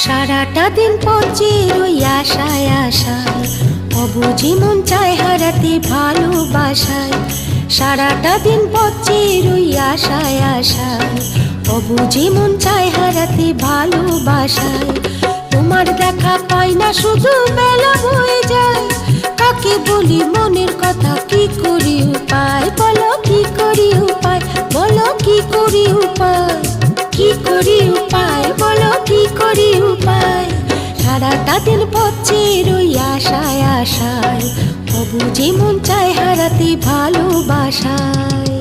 সারাটা দিন পচে রই আশায় আশায়, অবুঝি মন চায় হারাতে ভালোবাসায়। সারাটা দিন পচে রই আশায় আশায়, অবুঝি মন চায় হারাতে ভালোবাসায়। তোমার দেখা পাই না, শুধু বেলা হয়ে যায়। কাকে বলি মনের কথা, কি করি উপায় বলো, কি করি উপায় বলো, কি করি উপায়, কি করি উপায় বলো, কি করি উপায়। সারাটা দিন পচে রই আশায় আশায়, অবুঝি মন চায় হারাতে ভালোবাসায়।